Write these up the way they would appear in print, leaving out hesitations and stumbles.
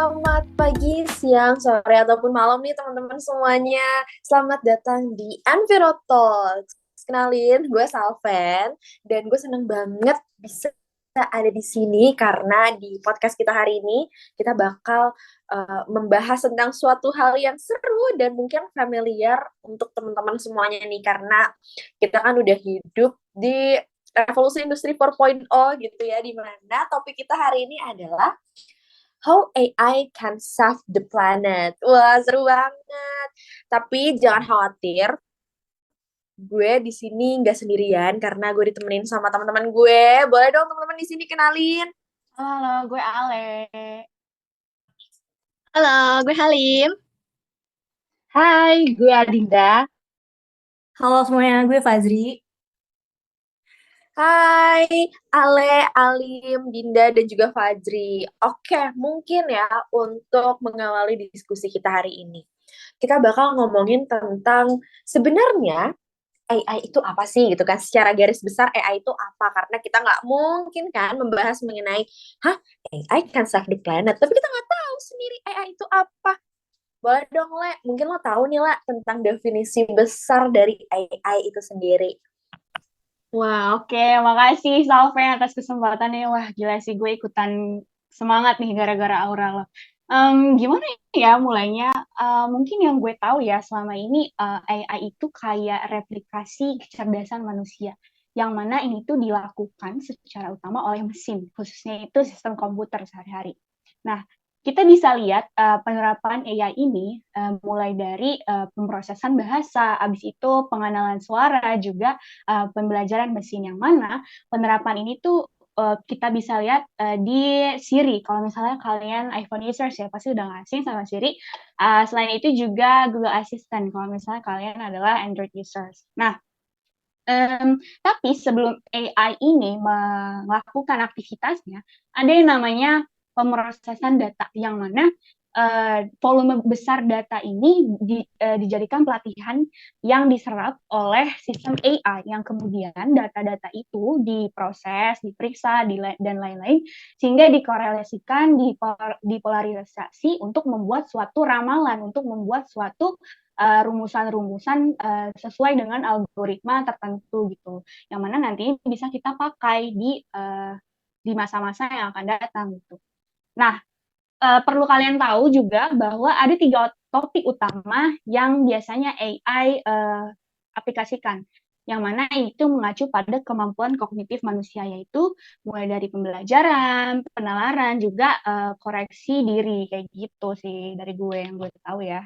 Selamat pagi, siang, sore, ataupun malam nih teman-teman semuanya. Selamat datang di Enviro Talks. Kenalin, gue Salven, dan gue seneng banget bisa ada di sini karena di podcast kita hari ini kita bakal membahas tentang suatu hal yang seru dan mungkin familiar untuk teman-teman semuanya nih karena kita kan udah hidup di revolusi industri 4.0 gitu ya, di mana topik kita hari ini adalah How AI can save the planet. Wah, seru banget. Tapi jangan khawatir, gue di sini nggak sendirian karena gue ditemenin sama teman-teman gue. Boleh dong teman-teman di sini kenalin. Halo, gue Ale. Halo, gue Halim. Hai, gue Adinda. Halo semuanya, gue Fazri. Hai, Ale, Alim, Dinda, dan juga Fajri. Oke, mungkin ya untuk mengawali diskusi kita hari ini. Kita bakal ngomongin tentang sebenarnya AI itu apa sih gitu kan, secara garis besar AI itu apa, karena kita nggak mungkin kan membahas mengenai AI can save the planet tapi kita nggak tahu sendiri AI itu apa. Boleh dong Le, mungkin lo tahu nih lah tentang definisi besar dari AI itu sendiri. Wah, oke. Makasih Salve atas kesempatannya. Wah, gila sih gue ikutan semangat nih gara-gara aura lo. Gimana ya mulainya? Mungkin yang gue tahu ya selama ini AI itu kayak replikasi kecerdasan manusia. Yang mana ini tuh dilakukan secara utama oleh mesin, khususnya itu sistem komputer sehari-hari. Nah, kita bisa lihat penerapan AI ini mulai dari pemrosesan bahasa, habis itu pengenalan suara, juga pembelajaran mesin, yang mana penerapan ini tuh kita bisa lihat di Siri. Kalau misalnya kalian iPhone users ya pasti udah nggak asing sama Siri. Selain itu juga Google Assistant kalau misalnya kalian adalah Android users. Nah, tapi sebelum AI ini melakukan aktivitasnya, ada yang namanya pemrosesan data, yang mana volume besar data ini dijadikan pelatihan yang diserap oleh sistem AI, yang kemudian data-data itu diproses, diperiksa, dan lain-lain, sehingga dikorelasikan, dipolarisasi untuk membuat suatu ramalan, untuk membuat suatu rumusan-rumusan sesuai dengan algoritma tertentu gitu, yang mana nanti bisa kita pakai di masa-masa yang akan datang gitu. Nah, perlu kalian tahu juga bahwa ada 3 topik utama yang biasanya AI aplikasikan, yang mana itu mengacu pada kemampuan kognitif manusia, yaitu mulai dari pembelajaran, penalaran, juga koreksi diri, kayak gitu sih dari gue yang gue tahu ya.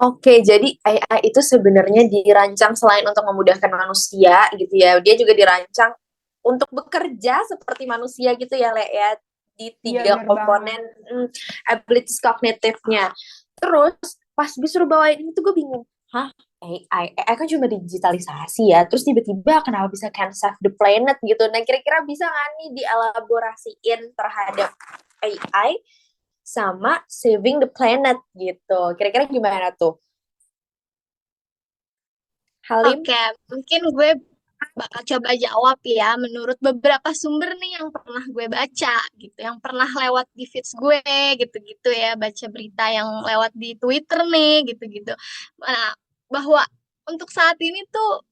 Oke, jadi AI itu sebenarnya dirancang selain untuk memudahkan manusia gitu ya, dia juga dirancang untuk bekerja seperti manusia gitu ya, Le, ya, di Iya, 3 bener banget. komponen abilities kognitifnya. Terus pas disuruh bawain ini tuh gue bingung, AI kan cuma digitalisasi ya, terus tiba-tiba kenapa bisa can save the planet gitu. Nah, kira-kira bisa nggak nih dielaborasiin terhadap AI sama saving the planet gitu. Kira-kira gimana tuh? Halim? Oke, mungkin gue bakal coba jawab ya menurut beberapa sumber nih yang pernah gue baca gitu, yang pernah lewat di feeds gue gitu-gitu ya, baca berita yang lewat di Twitter nih gitu-gitu. Nah, bahwa untuk saat ini tuh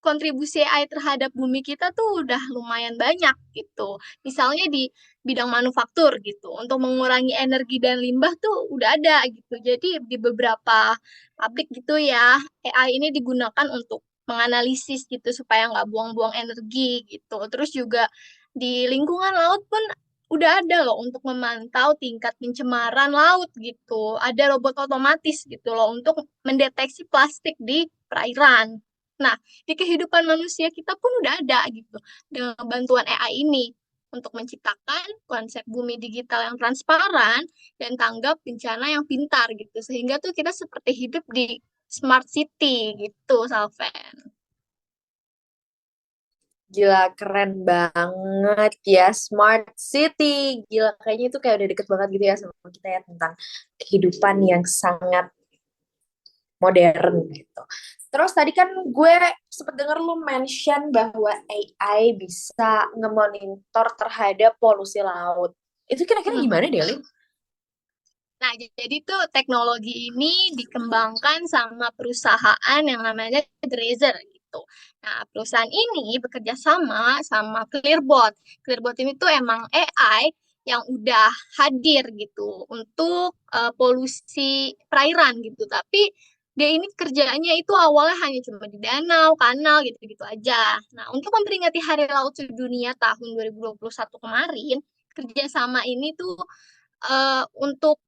kontribusi AI terhadap bumi kita tuh udah lumayan banyak gitu. Misalnya di bidang manufaktur gitu, untuk mengurangi energi dan limbah tuh udah ada gitu. Jadi di beberapa pabrik gitu ya, AI ini digunakan untuk menganalisis gitu supaya nggak buang-buang energi gitu. Terus juga di lingkungan laut pun udah ada loh untuk memantau tingkat pencemaran laut gitu. Ada robot otomatis gitu loh untuk mendeteksi plastik di perairan. Nah, di kehidupan manusia kita pun udah ada gitu dengan bantuan AI ini untuk menciptakan konsep bumi digital yang transparan dan tanggap bencana yang pintar gitu, sehingga tuh kita seperti hidup di smart city gitu, Salven. Gila, keren banget ya, Smart City. Gila, kayaknya itu kayak udah deket banget gitu ya sama kita ya, tentang kehidupan yang sangat modern gitu. Terus tadi kan gue sempet denger lu mention bahwa AI bisa ngemonitor terhadap polusi laut. Itu kira-kira Hmm. gimana deh, Lin? Nah, jadi tuh teknologi ini dikembangkan sama perusahaan yang namanya Drazer gitu. Nah, perusahaan ini bekerja sama Clearbot. Clearbot ini tuh emang AI yang udah hadir gitu untuk polusi perairan gitu. Tapi dia ini kerjanya itu awalnya hanya cuma di danau, kanal gitu-gitu aja. Nah, untuk memperingati Hari Laut Sedunia tahun 2021 kemarin, kerjasama ini tuh untuk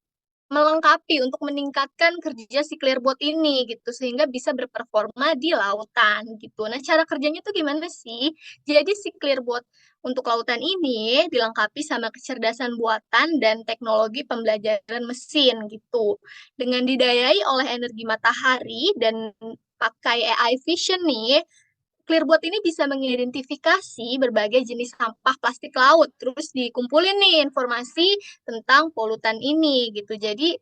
melengkapi untuk meningkatkan kerja si Clearbot ini gitu sehingga bisa berperforma di lautan gitu. Nah, cara kerjanya tuh gimana sih? Jadi si Clearbot untuk lautan ini dilengkapi sama kecerdasan buatan dan teknologi pembelajaran mesin gitu. Dengan didayai oleh energi matahari dan pakai AI vision nih, Clearbot ini bisa mengidentifikasi berbagai jenis sampah plastik laut, terus dikumpulin nih informasi tentang polutan ini gitu. Jadi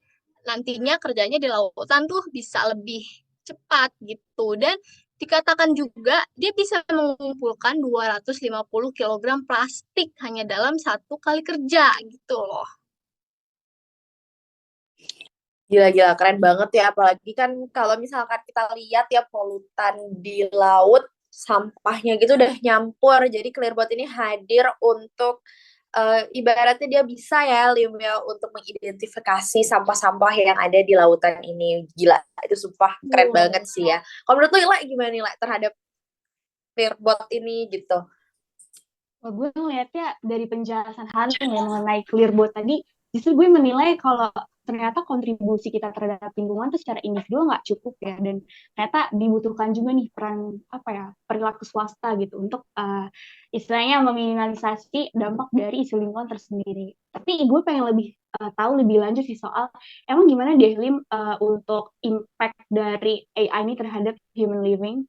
nantinya kerjanya di lautan tuh bisa lebih cepat gitu. Dan dikatakan juga dia bisa mengumpulkan 250 kilogram plastik hanya dalam satu kali kerja gitu loh. Gila-gila, keren banget ya. Apalagi kan kalau misalkan kita lihat ya polutan di laut, sampahnya gitu udah nyampur. Jadi Clearbot ini hadir untuk ibaratnya dia bisa ya, Lim ya, untuk mengidentifikasi sampah-sampah yang ada di lautan ini. Gila, itu sumpah keren banget Wow. sih ya. Kalau menurut lu, Ila, gimana nih, Ila, terhadap Clearbot ini gitu? Wah, gue ngeliatnya dari penjelasan Hanung ya mengenai Clearbot tadi, justru gue menilai kalau ternyata kontribusi kita terhadap lingkungan tuh secara individu nggak cukup ya, dan ternyata dibutuhkan juga nih peran apa ya perilaku swasta gitu untuk istilahnya meminimalisasi dampak dari isu lingkungan tersendiri. Tapi gue pengen lebih tahu lebih lanjut sih soal emang gimana deh Lim untuk impact dari AI ini terhadap human living.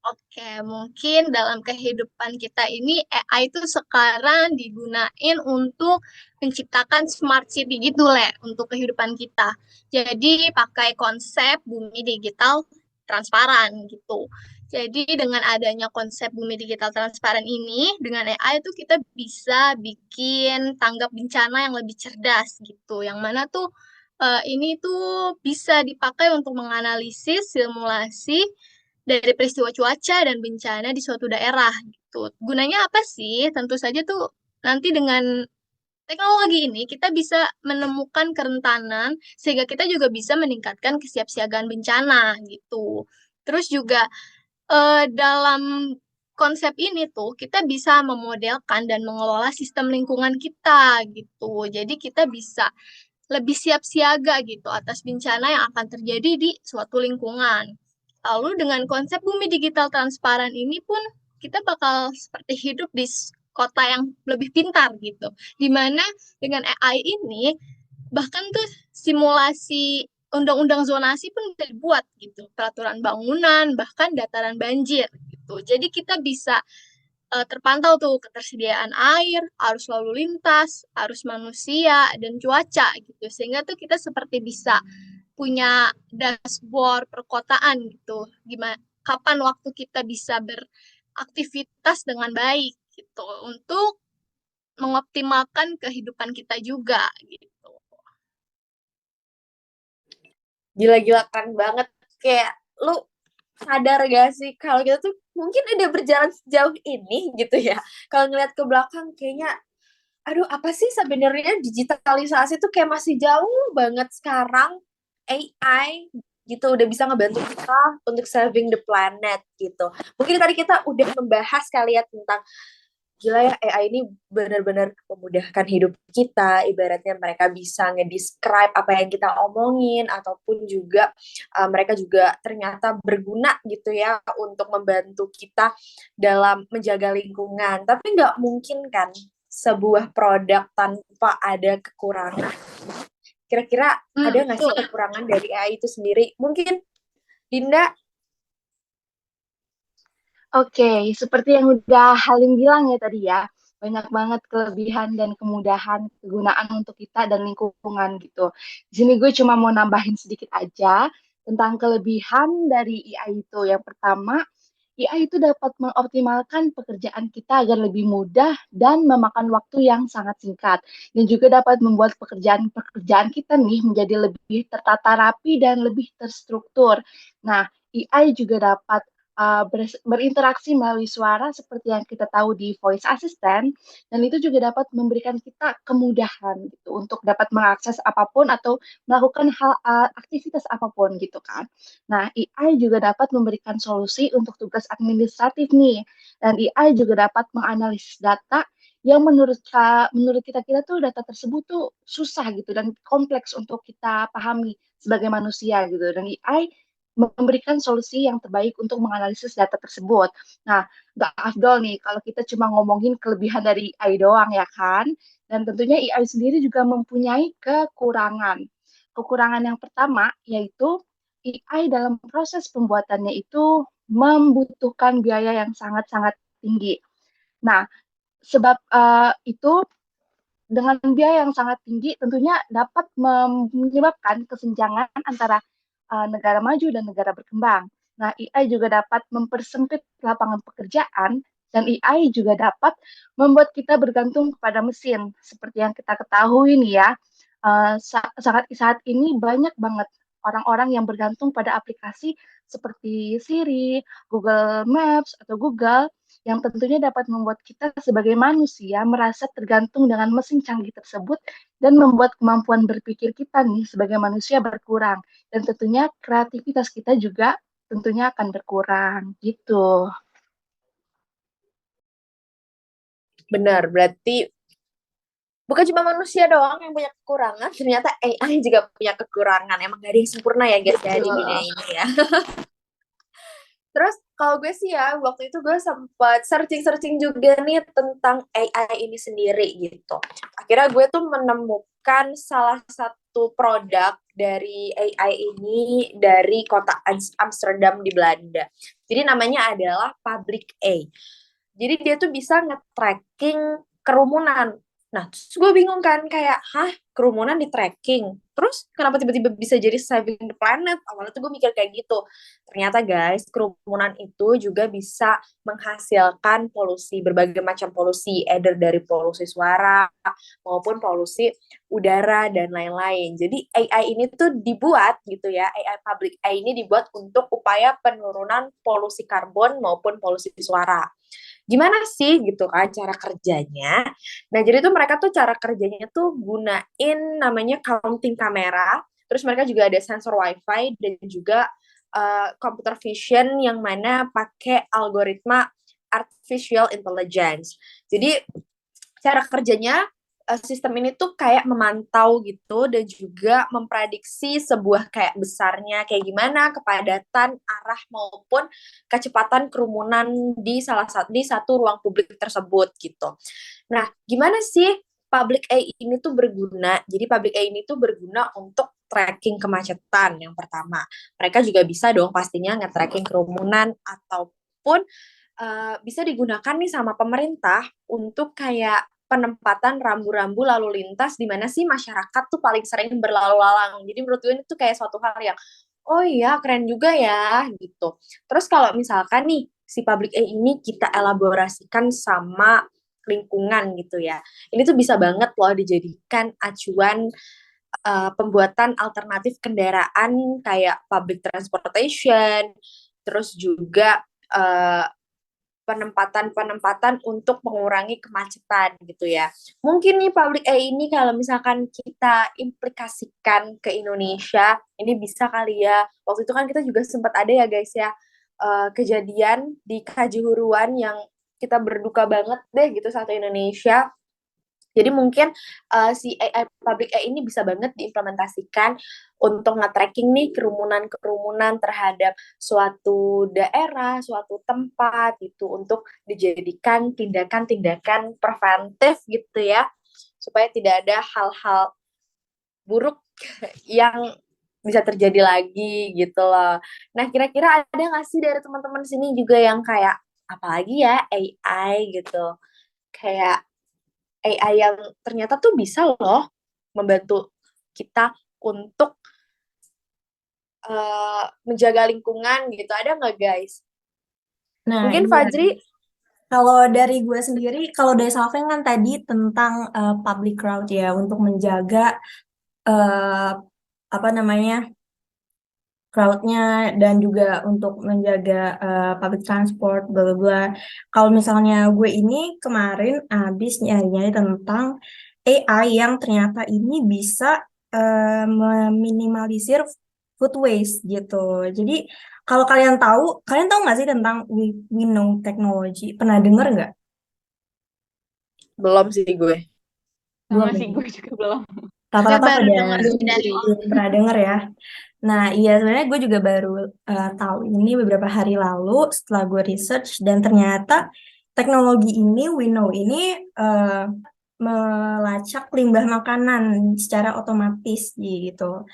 Oke, mungkin dalam kehidupan kita ini AI itu sekarang digunain untuk menciptakan smart city gitu, Le, untuk kehidupan kita. Jadi pakai konsep bumi digital transparan gitu. Jadi dengan adanya konsep bumi digital transparan ini, dengan AI itu kita bisa bikin tanggap bencana yang lebih cerdas gitu. Yang mana tuh ini tuh bisa dipakai untuk menganalisis simulasi dari peristiwa cuaca dan bencana di suatu daerah gitu. Gunanya apa sih? Tentu saja tuh nanti dengan teknologi ini kita bisa menemukan kerentanan sehingga kita juga bisa meningkatkan kesiapsiagaan bencana gitu. Terus juga dalam konsep ini tuh kita bisa memodelkan dan mengelola sistem lingkungan kita gitu. Jadi kita bisa lebih siap siaga gitu atas bencana yang akan terjadi di suatu lingkungan. Lalu dengan konsep bumi digital transparan ini pun kita bakal seperti hidup di kota yang lebih pintar gitu. Dimana dengan AI ini bahkan tuh simulasi undang-undang zonasi pun bisa dibuat gitu. Peraturan bangunan, bahkan dataran banjir gitu. Jadi kita bisa terpantau tuh ketersediaan air, arus lalu lintas, arus manusia, dan cuaca gitu. Sehingga tuh kita seperti bisa punya dashboard perkotaan gitu. Gimana kapan waktu kita bisa beraktivitas dengan baik gitu untuk mengoptimalkan kehidupan kita juga gitu. Gila-gila, keren banget. Kayak lu sadar gak sih kalau kita tuh mungkin udah berjalan sejauh ini gitu ya. Kalau ngeliat ke belakang kayaknya, aduh apa sih sebenarnya digitalisasi tuh kayak masih jauh banget sekarang. AI gitu udah bisa ngebantu kita untuk saving the planet gitu. Mungkin tadi kita udah membahas kali ya tentang gila ya AI ini benar-benar memudahkan hidup kita. Ibaratnya mereka bisa nge-describe apa yang kita omongin ataupun juga mereka juga ternyata berguna gitu ya untuk membantu kita dalam menjaga lingkungan. Tapi nggak mungkin kan sebuah produk tanpa ada kekurangan. Kira-kira ada nggak sih Betul. kekurangan dari AI itu sendiri? Mungkin Dinda. Oke, seperti yang udah Halim bilang ya tadi ya, banyak banget kelebihan dan kemudahan kegunaan untuk kita dan lingkungan gitu. Di sini gue cuma mau nambahin sedikit aja tentang kelebihan dari AI itu. Yang pertama, AI itu dapat mengoptimalkan pekerjaan kita agar lebih mudah dan memakan waktu yang sangat singkat. Dan juga dapat membuat pekerjaan kita nih menjadi lebih tertata rapi dan lebih terstruktur. Nah, AI juga dapat berinteraksi melalui suara seperti yang kita tahu di voice assistant, dan itu juga dapat memberikan kita kemudahan gitu untuk dapat mengakses apapun atau melakukan aktivitas apapun gitu kan. Nah, AI juga dapat memberikan solusi untuk tugas administratif nih, dan AI juga dapat menganalisis data yang menurut kita tuh data tersebut tuh susah gitu dan kompleks untuk kita pahami sebagai manusia gitu. Dan AI memberikan solusi yang terbaik untuk menganalisis data tersebut. Nah, nggak afdol nih kalau kita cuma ngomongin kelebihan dari AI doang ya kan. Dan tentunya AI sendiri juga mempunyai kekurangan. Kekurangan yang pertama yaitu AI dalam proses pembuatannya itu membutuhkan biaya yang sangat-sangat tinggi. Nah, sebab itu dengan biaya yang sangat tinggi tentunya dapat menyebabkan kesenjangan antara negara maju dan negara berkembang. Nah, AI juga dapat mempersempit lapangan pekerjaan dan AI juga dapat membuat kita bergantung kepada mesin. Seperti yang kita ketahui nih ya, saat ini banyak banget orang-orang yang bergantung pada aplikasi seperti Siri, Google Maps, atau Google yang tentunya dapat membuat kita sebagai manusia merasa tergantung dengan mesin canggih tersebut dan membuat kemampuan berpikir kita nih sebagai manusia berkurang. Dan tentunya kreativitas kita juga tentunya akan berkurang gitu. Benar, berarti bukan cuma manusia doang yang punya kekurangan, ternyata AI juga punya kekurangan. Emang gak ada yang sempurna ya guys ya di dunia ini ya. Terus kalau gue sih ya, waktu itu gue sempat searching-searching juga nih tentang AI ini sendiri gitu. Akhirnya gue tuh menemukan salah satu produk dari AI ini dari kota Amsterdam di Belanda. Jadi namanya adalah Public A. Jadi dia tuh bisa nge-tracking kerumunan. Nah, terus gue bingung kan, kayak, hah, kerumunan di tracking? Terus kenapa tiba-tiba bisa jadi saving the planet? Awalnya tuh gue mikir kayak gitu. Ternyata guys, kerumunan itu juga bisa menghasilkan polusi, berbagai macam polusi, either dari polusi suara, maupun polusi udara, dan lain-lain. Jadi AI ini tuh dibuat gitu ya, AI Public AI ini dibuat untuk upaya penurunan polusi karbon maupun polusi suara. Gimana sih gitu kan cara kerjanya? Nah, jadi tuh mereka tuh cara kerjanya tuh gunain namanya counting kamera, terus mereka juga ada sensor wifi dan juga computer vision yang mana pakai algoritma artificial intelligence. Jadi cara kerjanya sistem ini tuh kayak memantau gitu dan juga memprediksi sebuah kayak besarnya kayak gimana kepadatan arah maupun kecepatan kerumunan di satu ruang publik tersebut gitu. Nah, gimana sih Public AI ini tuh berguna? Jadi Public AI ini tuh berguna untuk tracking kemacetan yang pertama. Mereka juga bisa dong pastinya nge-tracking kerumunan ataupun bisa digunakan nih sama pemerintah untuk kayak penempatan rambu-rambu lalu lintas di mana sih masyarakat tuh paling sering berlalu lalang. Jadi menurut gue itu kayak suatu hal yang oh iya keren juga ya gitu. Terus kalau misalkan nih si Public AI ini kita elaborasikan sama lingkungan gitu ya. Ini tuh bisa banget loh dijadikan acuan pembuatan alternatif kendaraan kayak public transportation, terus juga penempatan-penempatan untuk mengurangi kemacetan gitu ya. Mungkin nih Public AI ini kalau misalkan kita implikasikan ke Indonesia, ini bisa kali ya. Waktu itu kan kita juga sempat ada ya guys ya, kejadian di Kajuruan yang kita berduka banget deh gitu satu Indonesia. Jadi mungkin si AI Public AI ini bisa banget diimplementasikan untuk nge-tracking nih kerumunan-kerumunan terhadap suatu daerah, suatu tempat gitu untuk dijadikan tindakan-tindakan preventif gitu ya, supaya tidak ada hal-hal buruk yang bisa terjadi lagi gitu loh. Nah, kira-kira ada nggak sih dari teman-teman sini juga yang kayak apalagi ya AI gitu, kayak AI yang ternyata tuh bisa loh membantu kita untuk menjaga lingkungan gitu. Ada nggak guys? Nah, Mungkin iya. Fajri, Kalau dari gue sendiri, kalau dari Salven kan tadi tentang public crowd ya, untuk menjaga eh, apa namanya crowdnya dan juga untuk menjaga public transport, bla bla bla. Kalau misalnya gue ini kemarin habis nyari-nyari tentang AI yang ternyata ini bisa meminimalisir food waste gitu. Jadi kalau kalian tahu nggak sih tentang Winnow Technology? Pernah dengar nggak? belum sih gue. Belum Sama ya? sih gue juga belum. Gue Rata-rata baru pada dengar sih dari lo. belum pernah dengar ya. Nah, iya sebenarnya gue juga baru tahu ini beberapa hari lalu setelah gue research dan ternyata teknologi ini, Winnow ini eh, melacak limbah makanan secara otomatis gitu.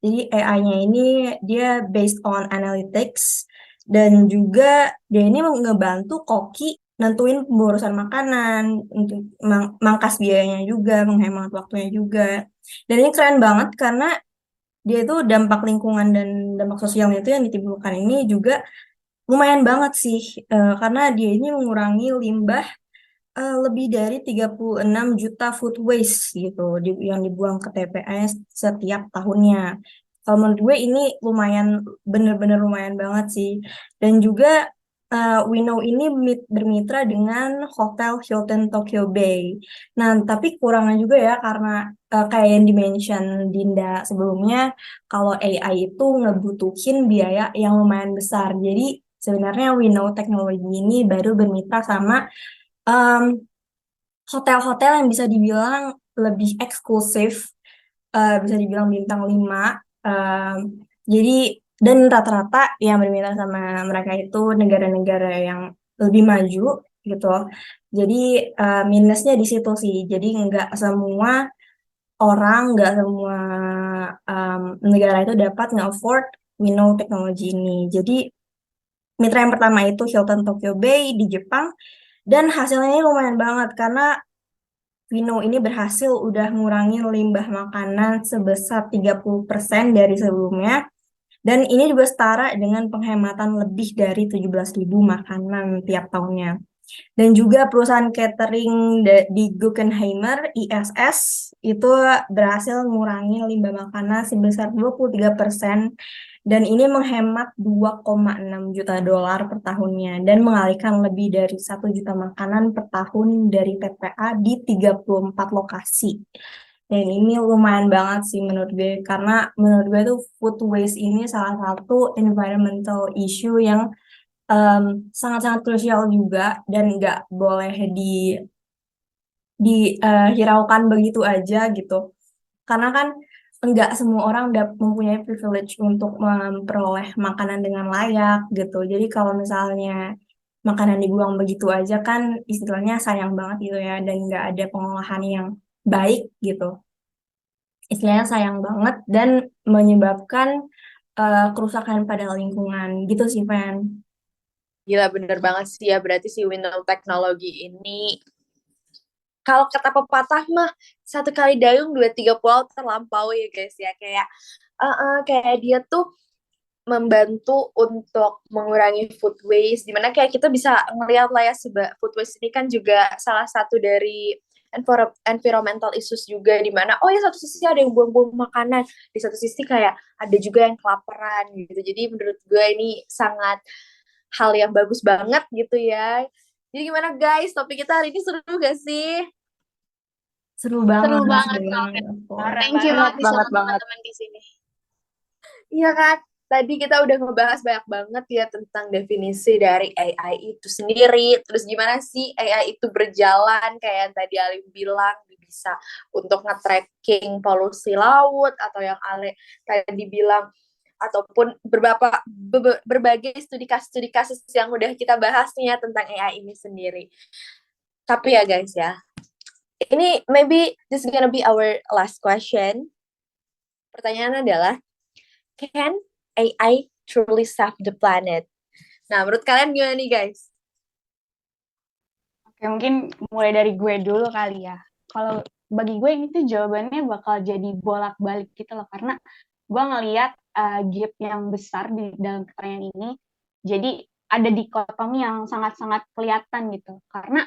Jadi AI-nya ini dia based on analytics dan juga dia ini ngebantu koki nentuin pemborosan makanan untuk mangkas biayanya juga, menghemat waktunya juga. Dan ini keren banget karena dia itu dampak lingkungan dan dampak sosialnya itu yang ditimbulkan ini juga lumayan banget sih. Karena dia ini mengurangi limbah lebih dari 36 juta food waste gitu yang dibuang ke TPS setiap tahunnya. Kalau menurut gue ini lumayan bener-bener lumayan banget sih. Dan juga Winnow ini bermitra dengan Hotel Hilton Tokyo Bay. Nah, tapi kurangnya juga ya karena kayak yang dimention Dinda sebelumnya, kalau AI itu ngebutuhin biaya yang lumayan besar. Jadi sebenarnya Winnow teknologi ini baru bermitra sama em, hotel-hotel yang bisa dibilang lebih eksklusif, bisa dibilang bintang 5. em, jadi dan rata-rata yang bermitra sama mereka itu negara-negara yang lebih maju gitu. Jadi minusnya di situ sih. Jadi nggak semua negara itu dapat nge-afford Winnow teknologi ini. Jadi mitra yang pertama itu Hilton Tokyo Bay di Jepang dan hasilnya ini lumayan banget karena Vino ini berhasil udah ngurangin limbah makanan sebesar 30% dari sebelumnya. Dan ini juga setara dengan penghematan lebih dari 17.000 makanan tiap tahunnya. Dan juga perusahaan catering di Guggenheimer, ISS, itu berhasil ngurangin limbah makanan sebesar 23%. Dan ini menghemat 2,6 juta dolar per tahunnya dan mengalihkan lebih dari 1 juta makanan per tahun dari TPA di 34 lokasi. Dan ini lumayan banget sih menurut gue, karena menurut gue tuh food waste ini salah satu environmental issue yang sangat-sangat krusial juga dan nggak boleh dihiraukan begitu aja gitu. Karena kan enggak semua orang mempunyai privilege untuk memperoleh makanan dengan layak gitu. Jadi kalau misalnya makanan dibuang begitu aja kan istilahnya sayang banget gitu ya dan nggak ada pengolahan yang baik gitu. Istilahnya sayang banget dan menyebabkan kerusakan pada lingkungan gitu sih, Fan. Gila bener banget sih ya, berarti si Window teknologi ini, kalau kata pepatah mah, satu kali dayung dua tiga pulau terlampau ya guys ya. Kayak dia tuh membantu untuk mengurangi food waste, dimana kayak kita bisa ngelihat lah ya, food waste ini kan juga salah satu dari environmental issues juga, dimana oh ya satu sisi ada yang buang-buang makanan, di satu sisi kayak ada juga yang kelaparan gitu. Jadi menurut gue ini sangat hal yang bagus banget gitu ya. Jadi gimana guys, topik kita hari ini seru gak sih? Seru Seru banget, banget, seru Kak. banget, of course. Parah Thank you banget. banget nih sama teman-teman di sini. Iya kan? Tadi kita udah ngebahas banyak banget ya tentang definisi dari AI itu sendiri. Terus gimana sih AI itu berjalan, kayak yang tadi Alim bilang, bisa untuk nge-tracking polusi laut, atau yang Ale tadi bilang, ataupun berbagai studi kasus yang udah kita bahas nih ya tentang AI ini sendiri. Tapi ya guys ya, ini maybe this is gonna be our last question. Pertanyaan adalah, can AI truly save the planet? Nah, menurut kalian gimana nih guys? Oke, mungkin mulai dari gue dulu kali ya. Kalau bagi gue ini tuh jawabannya bakal jadi bolak-balik gitu loh. Karena gue ngeliat gap yang besar di dalam pertanyaan ini. Jadi ada dikotomi yang sangat-sangat kelihatan gitu. Karena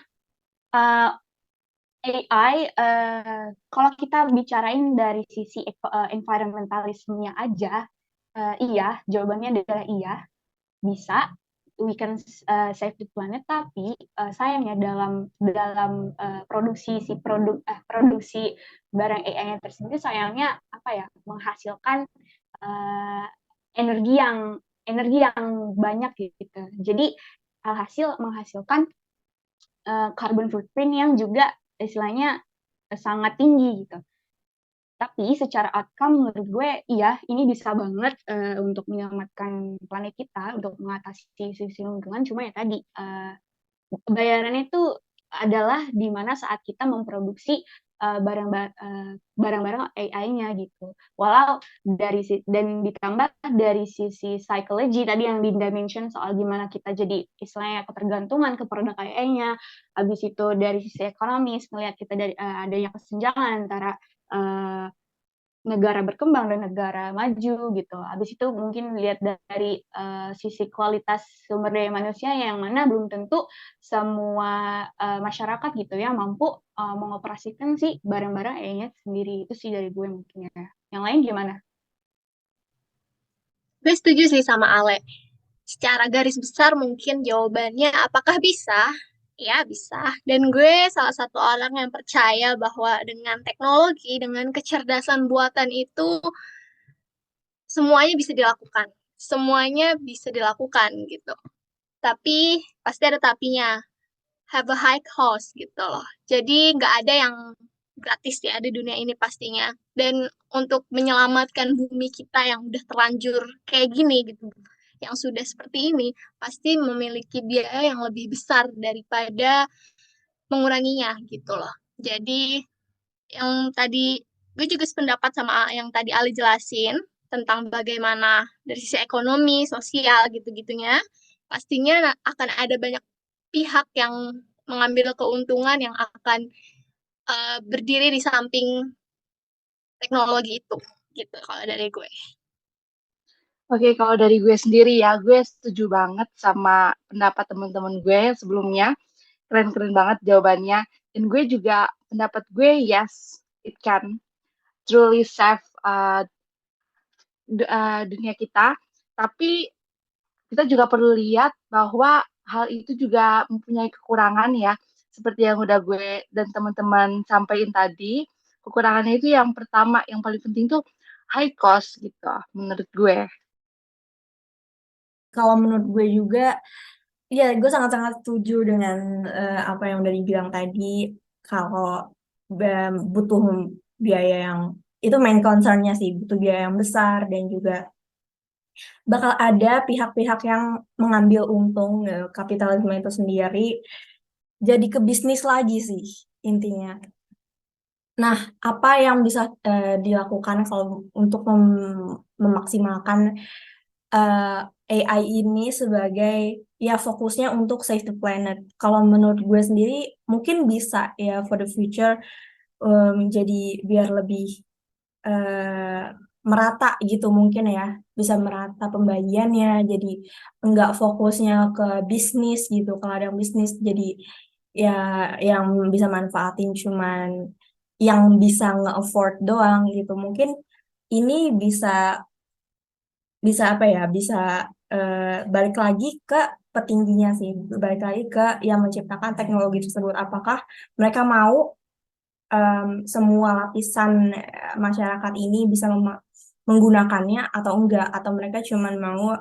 uh, AI, kalau kita bicarain dari sisi environmentalismenya aja, iya, jawabannya adalah iya, bisa, we can save the planet, tapi sayangnya dalam produksi barang AI-nya tersebut, sayangnya apa ya, menghasilkan uh, energi yang banyak gitu. Jadi alhasil menghasilkan carbon footprint yang juga istilahnya sangat tinggi gitu. Tapi secara outcome menurut gue, iya ini bisa banget untuk menyelamatkan planet kita, untuk mengatasi sisi lingkungan. Cuma ya tadi, bayarannya itu adalah di mana saat kita memproduksi barang-barang AI-nya gitu. Walau dan ditambah dari sisi psychology tadi yang Dinda mention soal gimana kita jadi istilahnya ketergantungan ke produk AI-nya. Habis itu dari sisi ekonomis melihat kita dari adanya kesenjangan antara negara berkembang dan negara maju gitu. Habis itu mungkin lihat dari sisi kualitas sumber daya manusia yang mana belum tentu semua masyarakat gitu ya mampu mengoperasikan si barang-barang AI-nya sendiri. Itu sih dari gue mungkin ya. Yang lain gimana? Gue setuju sih sama Ale. Secara garis besar mungkin jawabannya apakah bisa? Ya, bisa. Dan gue salah satu orang yang percaya bahwa dengan teknologi, dengan kecerdasan buatan itu semuanya bisa dilakukan. Semuanya bisa dilakukan gitu. Tapi pasti ada tapinya. Have a high cost gitu loh. Jadi nggak ada yang gratis ya di dunia ini pastinya. Dan untuk menyelamatkan bumi kita yang udah terlanjur kayak gini gitu, yang sudah seperti ini, pasti memiliki biaya yang lebih besar daripada menguranginya gitu loh. Jadi yang tadi gue juga sependapat sama yang tadi Ali jelasin tentang bagaimana dari sisi ekonomi, sosial gitu-gitunya, pastinya akan ada banyak pihak yang mengambil keuntungan yang akan berdiri di samping teknologi itu gitu kalau dari gue. Oke, kalau dari gue sendiri ya, gue setuju banget sama pendapat teman-teman gue sebelumnya. Keren-keren banget jawabannya. Dan gue juga, pendapat gue, yes, it can truly save dunia kita. Tapi kita juga perlu lihat bahwa hal itu juga mempunyai kekurangan ya. Seperti yang udah gue dan teman-teman sampaikan tadi, kekurangannya itu yang pertama, yang paling penting tuh high cost gitu, menurut gue. Kalau menurut gue juga, ya gue sangat-sangat setuju dengan apa yang udah dibilang tadi. Kalau butuh biaya yang, itu main concernnya sih, butuh biaya yang besar dan juga bakal ada pihak-pihak yang mengambil untung kapitalisme itu sendiri jadi ke bisnis lagi sih intinya. Nah, apa yang bisa dilakukan kalau untuk memaksimalkan AI ini sebagai ya fokusnya untuk save the planet? Kalau menurut gue sendiri mungkin bisa ya for the future jadi biar lebih eh, merata gitu mungkin ya, bisa merata pembagiannya, jadi enggak fokusnya ke bisnis gitu. Kalau ada yang bisnis jadi ya yang bisa manfaatin cuman yang bisa nge-afford doang gitu. Mungkin ini bisa bisa apa ya, bisa balik lagi ke petingginya sih, balik lagi ke yang menciptakan teknologi tersebut. Apakah mereka mau semua lapisan masyarakat ini bisa menggunakannya atau enggak, atau mereka cuman mau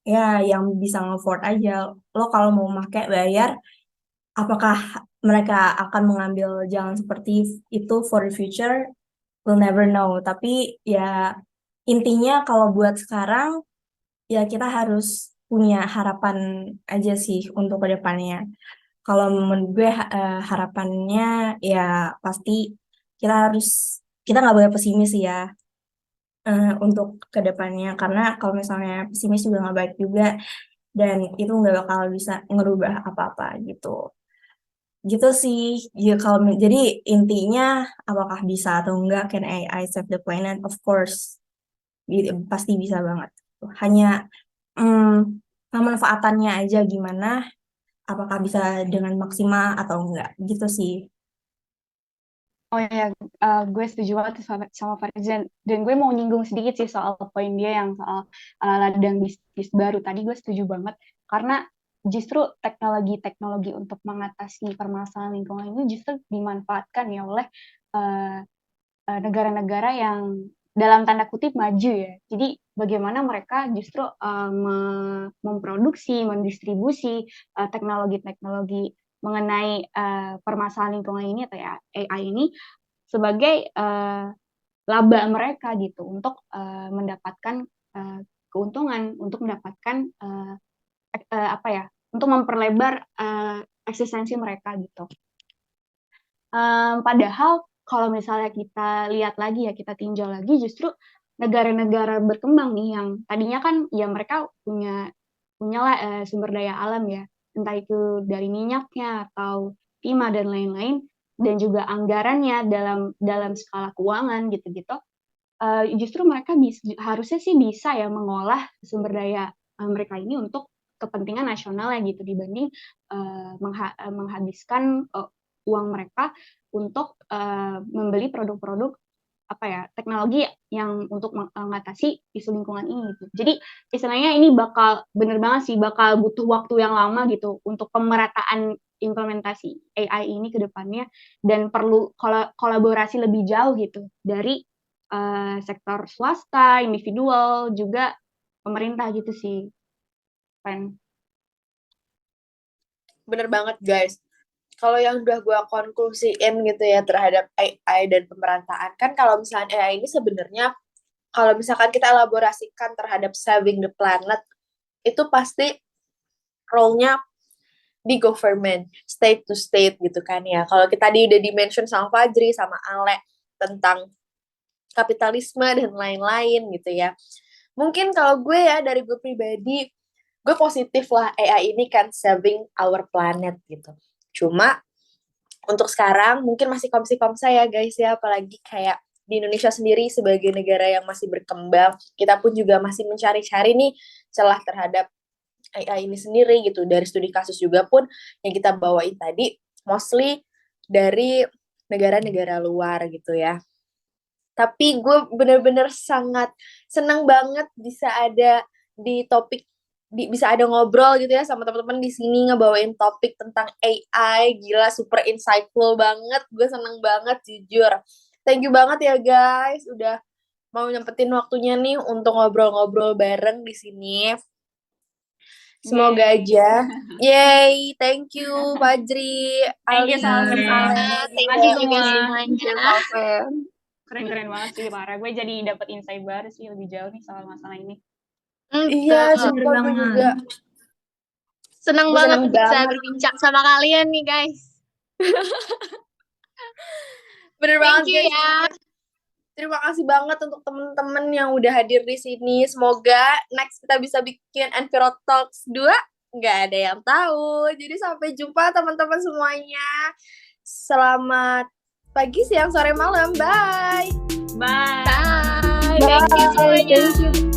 ya yang bisa nge-afford aja. Lo kalau mau pakai bayar, apakah mereka akan mengambil jalan seperti itu for the future? We'll never know. Tapi ya intinya kalau buat sekarang ya kita harus punya harapan aja sih untuk ke depannya. Kalau menurut gue harapannya ya pasti kita harus, kita nggak boleh pesimis ya untuk ke depannya, karena kalau misalnya pesimis juga nggak baik juga dan itu nggak bakal bisa ngerubah apa-apa gitu. Gitu sih. Ya, kalau jadi intinya apakah bisa atau enggak can AI save the planet? Of course, pasti bisa banget. Hanya mm, pemanfaatannya aja gimana, apakah bisa dengan maksimal atau enggak gitu sih. Oh ya, gue setuju banget sama Farizan. Dan gue mau nyinggung sedikit sih soal poin dia yang soal ladang bisnis baru. Tadi gue setuju banget. Karena justru teknologi-teknologi untuk mengatasi permasalahan lingkungan ini justru dimanfaatkan ya oleh uh, negara-negara yang dalam tanda kutip maju ya. Jadi bagaimana mereka justru memproduksi, mendistribusi teknologi-teknologi mengenai permasalahan lingkungan ini atau ya AI ini sebagai laba mereka gitu untuk mendapatkan keuntungan, untuk mendapatkan apa ya, untuk memperlebar eksistensi mereka gitu. Padahal kalau misalnya kita lihat lagi ya, kita tinjau lagi justru negara-negara berkembang nih yang tadinya kan ya mereka punyalah sumber daya alam ya, entah itu dari minyaknya atau timah dan lain-lain, dan juga anggarannya dalam skala keuangan gitu-gitu. Justru mereka harusnya sih bisa ya mengolah sumber daya mereka ini untuk kepentingan nasional ya gitu, dibanding menghabiskan uang mereka untuk membeli produk-produk apa ya, teknologi yang untuk mengatasi isu lingkungan ini gitu. Jadi istilahnya ini bener banget sih bakal butuh waktu yang lama gitu untuk pemerataan implementasi AI ini ke depannya, dan perlu kolaborasi lebih jauh gitu dari sektor swasta, individual, juga pemerintah gitu sih, Pen. Bener banget guys. Kalau yang udah gue konklusiin gitu ya terhadap AI dan pemerataan, kan kalau misalnya AI ini sebenarnya kalau misalkan kita elaborasikan terhadap saving the planet, itu pasti role-nya di government, state to state gitu kan ya. Kalau kita udah di-mention sama Fajri, sama Ale tentang kapitalisme dan lain-lain gitu ya. Mungkin kalau gue ya, dari gue pribadi, gue positif lah AI ini kan saving our planet gitu. Cuma untuk sekarang mungkin masih komsi-komsa ya guys ya, apalagi kayak di Indonesia sendiri sebagai negara yang masih berkembang, kita pun juga masih mencari-cari nih celah terhadap AI ini sendiri gitu. Dari studi kasus juga pun yang kita bawain tadi mostly dari negara-negara luar gitu ya. Tapi gue bener-bener sangat senang banget bisa ada di topik bisa ada ngobrol gitu ya sama teman-teman di sini ngebawain topik tentang AI. Gila, super insightful banget. Gue seneng banget jujur. Thank you banget ya guys udah mau nyempetin waktunya nih untuk ngobrol-ngobrol bareng di sini. Semoga aja. Yay, thank you Fajri, Thank you, Salve. Thank you juga semuanya. Keren-keren banget sih, parah. Gue jadi dapet insight baru sih lebih jauh nih soal masalah ini. Iya, sumpah gue juga. Senang banget bisa berbincang sama kalian nih guys. Bener banget Thank you guys. ya. Terima kasih banget untuk teman-teman yang udah hadir di sini. Semoga next kita bisa bikin Enviro Talks 2. Nggak ada yang tahu. Jadi sampai jumpa teman-teman semuanya. Selamat pagi, siang, sore, malam. Bye. Bye. Bye. Thank you semuanya.